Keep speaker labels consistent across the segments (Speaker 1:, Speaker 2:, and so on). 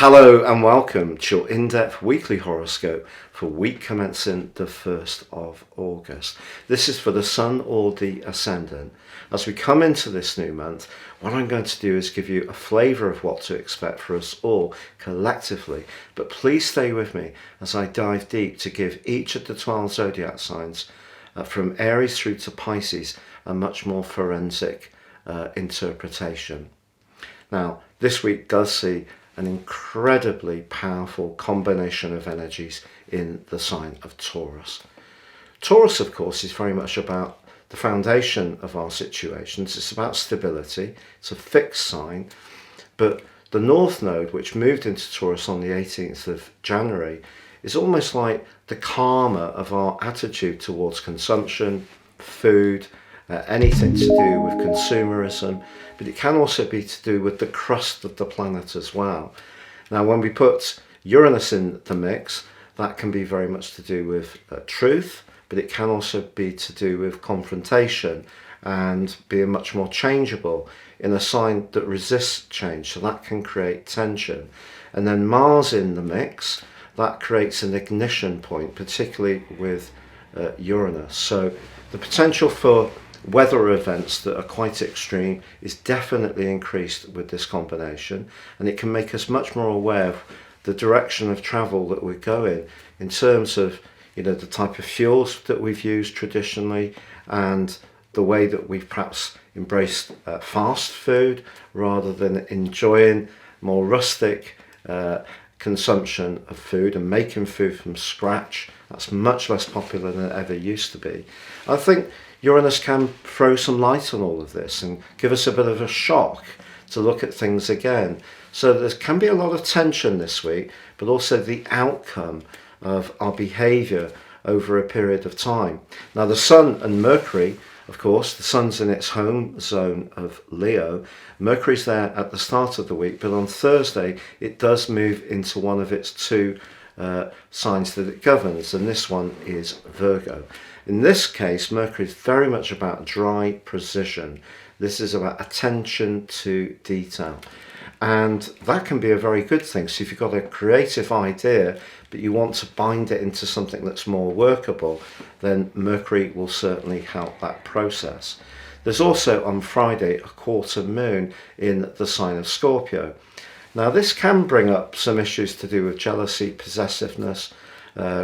Speaker 1: Hello and welcome to your in-depth weekly horoscope for week commencing the 1st of August. This is for the Sun or the Ascendant. As we come into this new month, what I'm going to do is give you a flavour of what to expect for us all collectively. But please stay with me as I dive deep to give each of the 12 zodiac signs from Aries through to Pisces a much more forensic interpretation. Now, this week does see an incredibly powerful combination of energies in the sign of Taurus. Taurus, of course, is very much about the foundation of our situations. It's about stability. It's a fixed sign. But the North Node, which moved into Taurus on the 18th of January, is almost like the karma of our attitude towards consumption, food, anything to do with consumerism, but it can also be to do with the crust of the planet as well. Now, when we put Uranus in the mix, that can be very much to do with truth, but it can also be to do with confrontation and being much more changeable in a sign that resists change, so that can create tension. And then Mars in the mix, that creates an ignition point, particularly with Uranus. So the potential for weather events that are quite extreme is definitely increased with this combination, and it can make us much more aware of the direction of travel that we're going in terms of, the type of fuels that we've used traditionally and the way that we've perhaps embraced fast food rather than enjoying more rustic consumption of food and making food from scratch. That's much less popular than it ever used to be. I think Uranus can throw some light on all of this and give us a bit of a shock to look at things again. So there can be a lot of tension this week, but also the outcome of our behaviour over a period of time. Now, the Sun and Mercury, of course, the Sun's in its home zone of Leo. Mercury's there at the start of the week, but on Thursday it does move into one of its two signs that it governs, and this one is Virgo. In this case, Mercury is very much about dry precision. This is about attention to detail. And that can be a very good thing. So if you've got a creative idea, but you want to bind it into something that's more workable, then Mercury will certainly help that process. There's also on Friday a quarter moon in the sign of Scorpio. Now, this can bring up some issues to do with jealousy, possessiveness,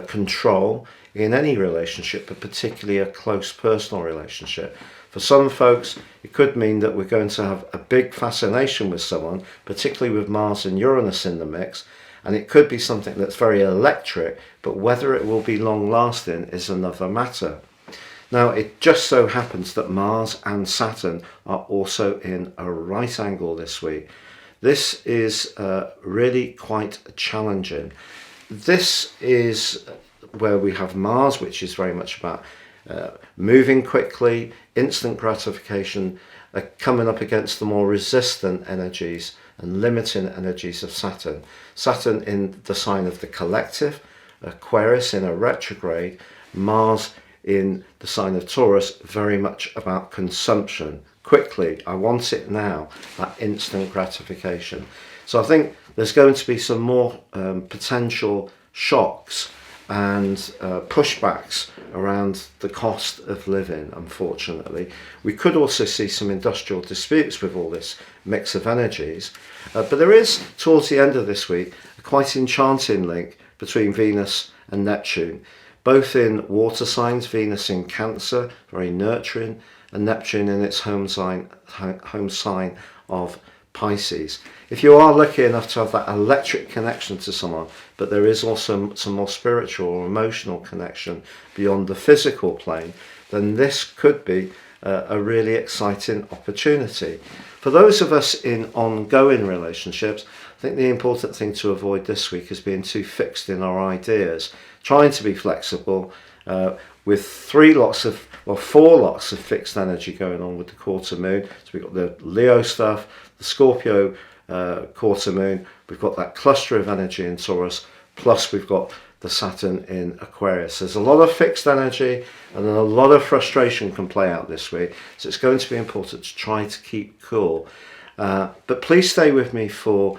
Speaker 1: control in any relationship, but particularly a close personal relationship. For some folks, it could mean that we're going to have a big fascination with someone, particularly with Mars and Uranus in the mix, and it could be something that's very electric, but whether it will be long lasting is another matter. Now, it just so happens that Mars and Saturn are also in a right angle this week. This is really quite challenging. This is where we have Mars, which is very much about moving quickly, instant gratification, coming up against the more resistant energies and limiting energies of Saturn. Saturn in the sign of the collective, Aquarius in a retrograde, Mars in the sign of Taurus, very much about consumption. Quickly, I want it now, that instant gratification. So I think there's going to be some more potential shocks and pushbacks around the cost of living, unfortunately. We could also see some industrial disputes with all this mix of energies. But there is, towards the end of this week, a quite enchanting link between Venus and Neptune, both in water signs, Venus in Cancer, very nurturing, and Neptune in its home sign of Pisces. If you are lucky enough to have that electric connection to someone, but there is also some more spiritual or emotional connection beyond the physical plane, then this could be a really exciting opportunity. For those of us in ongoing relationships, I think the important thing to avoid this week is being too fixed in our ideas, trying to be flexible with four lots of fixed energy going on with the quarter moon. So we've got the Leo stuff, the Scorpio quarter moon, we've got that cluster of energy in Taurus, plus we've got the Saturn in Aquarius. There's a lot of fixed energy and then a lot of frustration can play out this week. So it's going to be important to try to keep cool But please stay with me for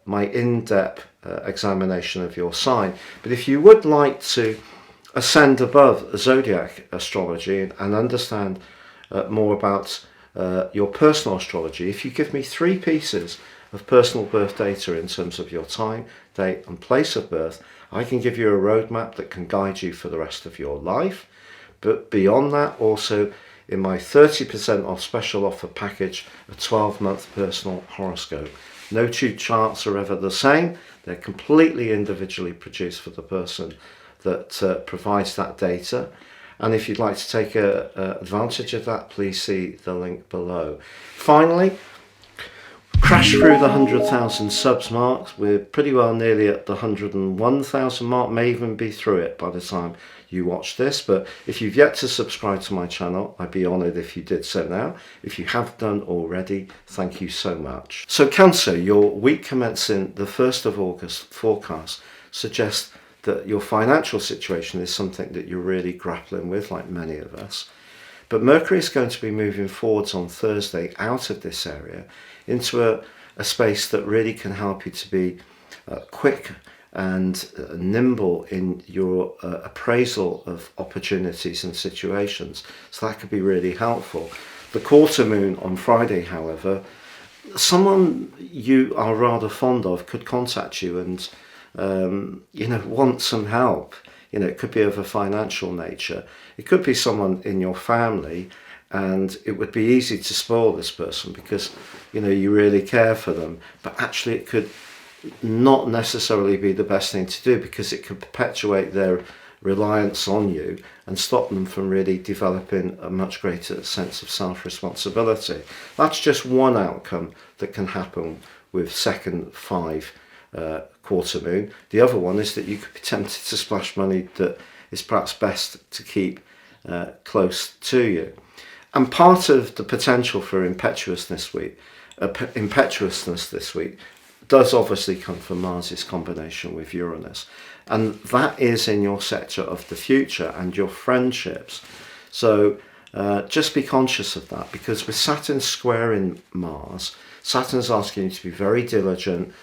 Speaker 1: my in-depth examination of your sign. But if you would like to ascend above zodiac astrology and understand more about your personal astrology, if you give me 3 pieces of personal birth data in terms of your time, date and place of birth, I can give you a roadmap that can guide you for the rest of your life. But beyond that, also in my 30% off special offer package, a 12-month personal horoscope. No 2 charts are ever the same. They're completely individually produced for the person that provides that data. And if you'd like to take advantage of that, please see the link below. Finally, crash through the 100,000 subs mark. We're pretty well nearly at the 101,000 mark, may even be through it by the time you watch this. But if you've yet to subscribe to my channel, I'd be honoured if you did so now. If you have done already, thank you so much. So Cancer, your week commencing the 1st of August forecast suggests that your financial situation is something that you're really grappling with, like many of us. But Mercury is going to be moving forwards on Thursday out of this area into a space that really can help you to be quick and nimble in your appraisal of opportunities and situations. So that could be really helpful. The quarter moon on Friday, however, someone you are rather fond of could contact you and want some help. It could be of a financial nature. It could be someone in your family, and it would be easy to spoil this person because you really care for them. But actually it could not necessarily be the best thing to do, because it could perpetuate their reliance on you and stop them from really developing a much greater sense of self-responsibility. That's just one outcome that can happen with second 5 quarter moon. The other one is that you could be tempted to splash money that is perhaps best to keep close to you. And part of the potential for impetuousness this week does obviously come from Mars's combination with Uranus, and that is in your sector of the future and your friendships. So just be conscious of that, because with Saturn squaring Mars, Saturn's asking you to be very diligent,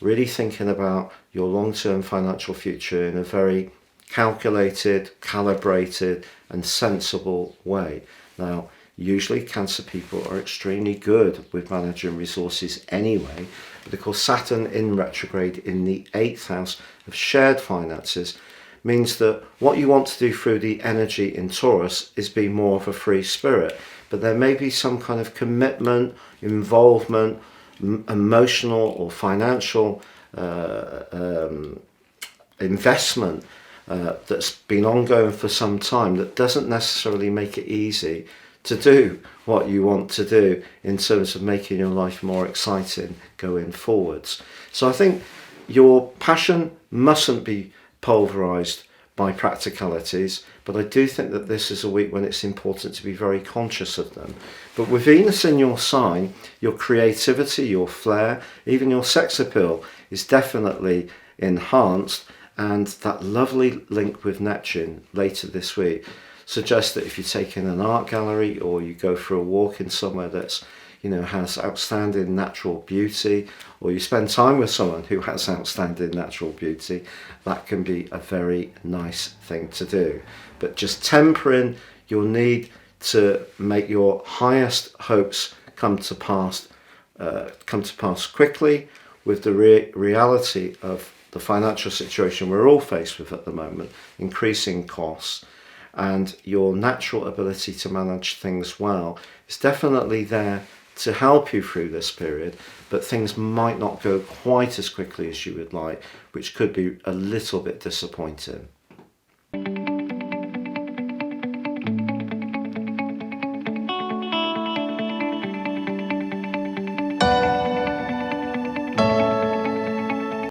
Speaker 1: really thinking about your long-term financial future in a very calculated, calibrated and sensible way. Now, usually Cancer people are extremely good with managing resources anyway, but of course Saturn in retrograde in the 8th house of shared finances means that what you want to do through the energy in Taurus is be more of a free spirit, but there may be some kind of commitment, involvement, emotional or financial investment that's been ongoing for some time that doesn't necessarily make it easy to do what you want to do in terms of making your life more exciting going forwards. So I think your passion mustn't be pulverized by practicalities, but I do think that this is a week when it's important to be very conscious of them. But with Venus in your sign, your creativity, your flair, even your sex appeal is definitely enhanced, and that lovely link with Neptune later this week suggests that if you take in an art gallery or you go for a walk in somewhere that's has outstanding natural beauty, or you spend time with someone who has outstanding natural beauty, that can be a very nice thing to do. But just tempering your need to make your highest hopes come to pass quickly with the reality of the financial situation we're all faced with at the moment, increasing costs, and your natural ability to manage things well is definitely there to help you through this period, but things might not go quite as quickly as you would like, which could be a little bit disappointing.